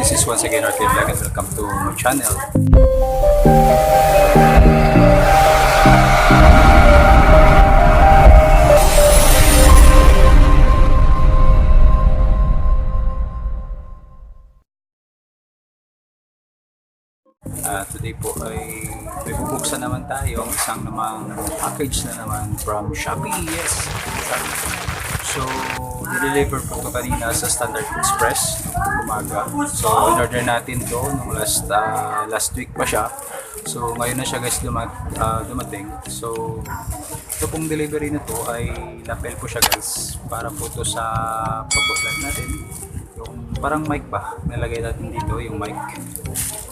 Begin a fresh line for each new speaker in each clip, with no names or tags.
this is once again RK Vlog and welcome to my channel. Today po ay may bubuksan naman tayo ang isang namang package na naman from Shopee. Yes! So, deliver po ito kanina sa Standard Express umaga. So, in-order natin ito nung last week pa siya. So, ngayon na siya guys dumating. So, ito pong delivery na to ay lapel po siya guys para po ito sa pag-vlog natin. Yung parang mic ba? Nalagay natin dito yung mic.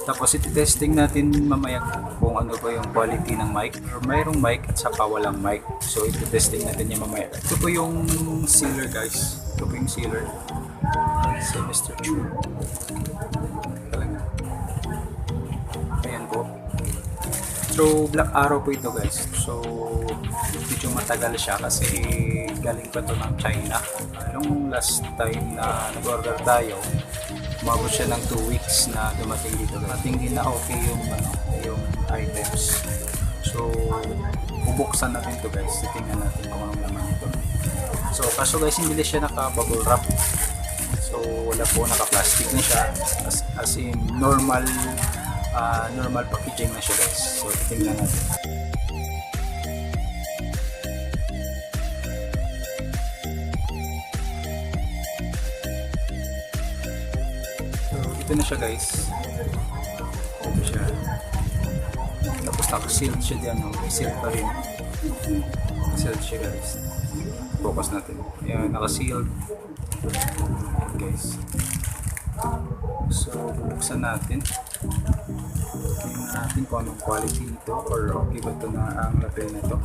Tapos iti-testing natin mamaya kung ano ba yung quality ng mic. Or mayroong mic at saka walang mic. So iti-testing natin yung mamaya. Ito po yung sealer guys. Ito po yung sealer. So Mr. Chu. Ayan po. So Black Arrow po ito guys. So medyo matagal siya kasi galing pa to ng China. Nung last time na nag-order tayo, umabot siya ng 2 weeks na dumating dito. Dumating din na okay yung items. So, bubuksan natin to guys. Titingnan natin kung anong laman ito. So, kaso guys, hindi siya naka-bubble wrap. So, wala po, naka-plastic na siya. As in, normal packaging na siya guys. So, titingnan natin. Ito na siya guys. Ito siya. Tapos naka-sealed siya dyan. May sealed pa rin. Sealed siya guys. Focus natin. Ayan, naka-sealed. Ayan guys. So, bubuksan natin. Tingnan natin kung anong quality nito or okay ba ito na ang lapel na ito.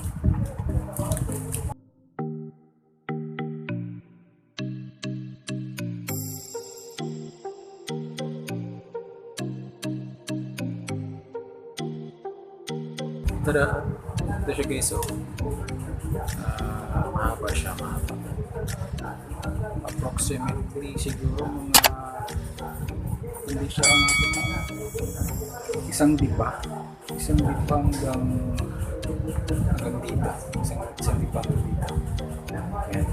Tada! Ito siya guys, so mahaba siya, approximately siguro mga hindi siya isang dipa hanggang dito, isang dipa hanggang dito. Ayan.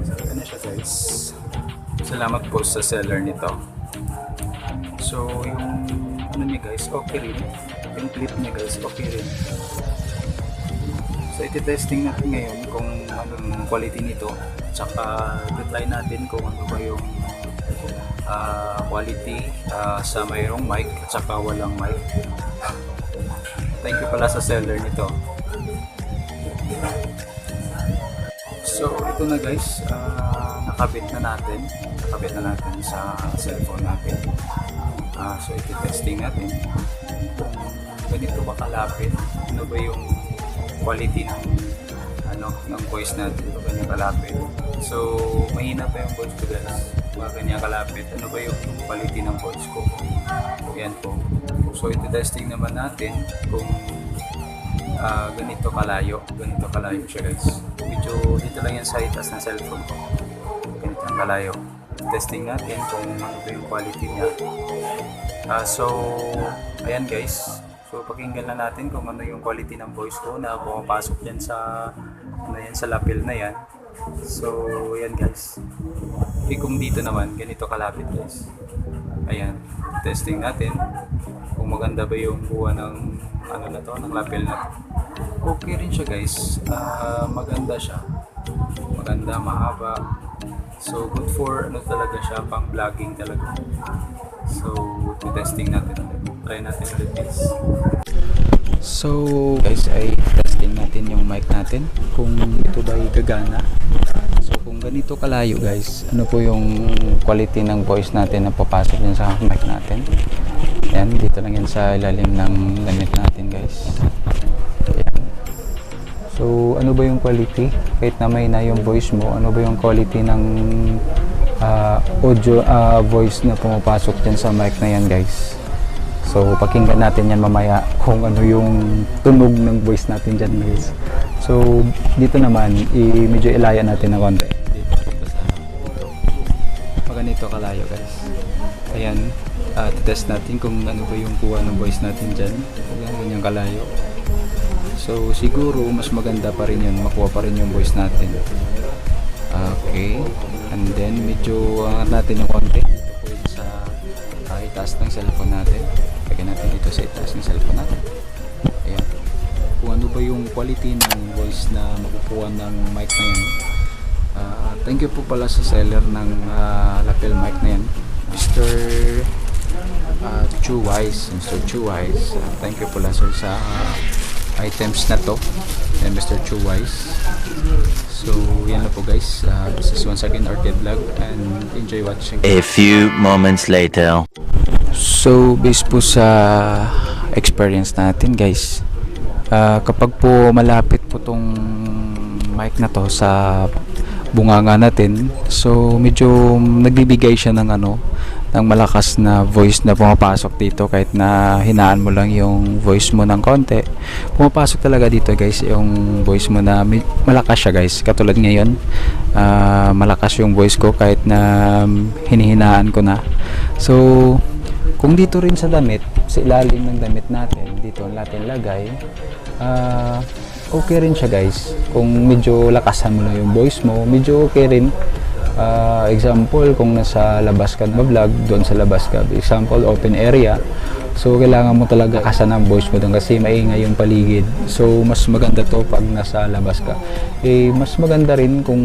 So ito na siya guys. Salamat po sa seller nito. So yung ano niya guys, okay rin. Yung clip niya guys, okay rin. So iti-testing natin ngayon kung anong quality nito. Tsaka try natin kung ano ba yung quality sa mayroong mic at saka walang mic. Thank you pala sa seller nito. So ito na guys, nakabit na natin sa cellphone natin. So iti-testing natin ganito ba kalapit, ano ba yung quality ng voice natin, ito ganyan kalapit. So mahina pa yung voice ko guys, ganyan kalapit, ano ba yung quality ng voice ko. Ayan po. So ito testing naman natin kung ganito kalayo siya guys. Medyo dito lang yan sa itas ng cellphone ko, ganito ang kalayo. Testing natin kung ano ba yung quality niya. So ayan guys. So pakinggan na natin kung ano yung quality ng voice ko na pumapasok yan sa lapel na yan. So ayan guys. Kung dito naman ganito kalapit guys. Ayan, testing natin kung maganda ba yung buwan ng ng lapel na to. Okay rin siya guys. Maganda siya. Maganda, mahaba. So good for talaga siya, pang vlogging talaga. So testing natin ulit. Try natin ulit guys. So guys, ay testing natin yung mic natin kung ito ba ay gagana. So kung ganito kalayo guys, ano po yung quality ng voice natin na papasok din sa mic natin. Yan, dito lang yan sa ilalim ng lamit natin guys. Yan. So ano ba yung quality? Kahit na may na yung voice mo, ano ba yung quality ng audio voice na pumapasok din sa mic na yan guys. So pakinggan natin yan mamaya kung ano yung tunog ng voice natin dyan guys. So dito naman medyo ilaya natin ng konti. Dito sa ganito kalayo guys. Ayan, test natin kung ano ba yung kuha ng voice natin dyan. Ayan, ganyang kalayo. So siguro mas maganda pa rin yun, makuha pa rin yung voice natin. Okay, and then medyo natin yung konti sa itaas ng cellphone natin. Lagyan natin dito sa itaas ng cellphone natin. Ayan, kung ano ba yung quality ng voice na makukuha ng mic na yan. Thank you po pala sa seller ng lapel mic na yan, Mr. Chuwise. Thank you pala sir sa items na to, and Mr. Chuwise. So yan na po guys, this is once again Arcade Vlog, and enjoy watching.
A few moments later.
So based po sa experience natin guys, kapag po malapit po tong mic na to sa bunganga natin, so medyo nagbibigay siya ng ng malakas na voice na pumapasok dito. Kahit na hinaan mo lang yung voice mo ng konti, pumapasok talaga dito guys yung voice mo na malakas siya guys. Katulad ngayon, malakas yung voice ko kahit na hinihinaan ko na. So kung dito rin sa damit, sa ilalim ng damit natin, dito natin lagay, okay rin siya guys. Kung medyo lakasan mo na yung voice mo, medyo okay rin. Example, kung nasa labas ka na vlog, doon sa labas ka, example open area, so kailangan mo talaga kasan ang voice mo doon kasi maingay yung paligid. So mas maganda to pag nasa labas ka. Mas maganda rin kung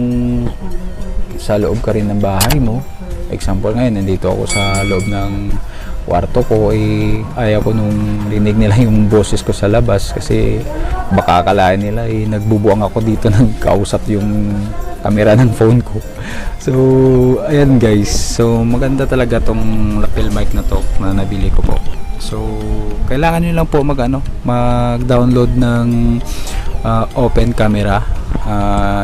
sa loob ka rin ng bahay mo. Example, ngayon nandito ako sa loob ng kwarto ko, ayaw ko nung rinig nila yung boses ko sa labas kasi baka akalain nila nagbubuang ako dito ng kausap yung camera ng phone ko. So ayan guys, so maganda talaga tong lapel mic na to na nabili ko po. So kailangan nyo lang po mag-download ng open camera.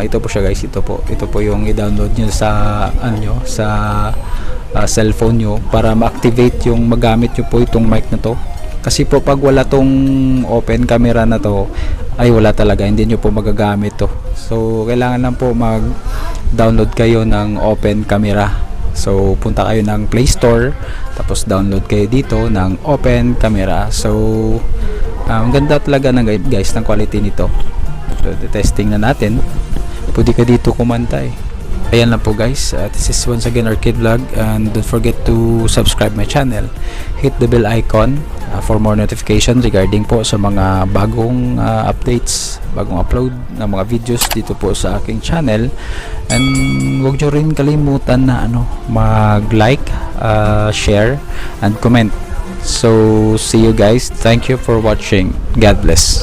Ito po siya guys, ito po yung i-download nyo sa sa cellphone nyo para ma-activate yung magamit nyo po itong mic na to. Kasi po pag wala tong open camera na to, ay wala talaga, hindi nyo po magagamit to. So kailangan lang po mag-download kayo ng open camera. So punta kayo ng Play Store, tapos download kayo dito ng open camera. So ang ganda talaga ng guys ng quality nito. So testing na natin. Pwede ka dito kumanta Ayan lang po guys, this is once again Arcade Vlog, and don't forget to subscribe my channel. Hit the bell icon for more notification regarding po sa mga bagong updates, bagong upload ng mga videos dito po sa aking channel. And huwag nyo rin kalimutan na mag-like, share, and comment. So see you guys. Thank you for watching. God bless.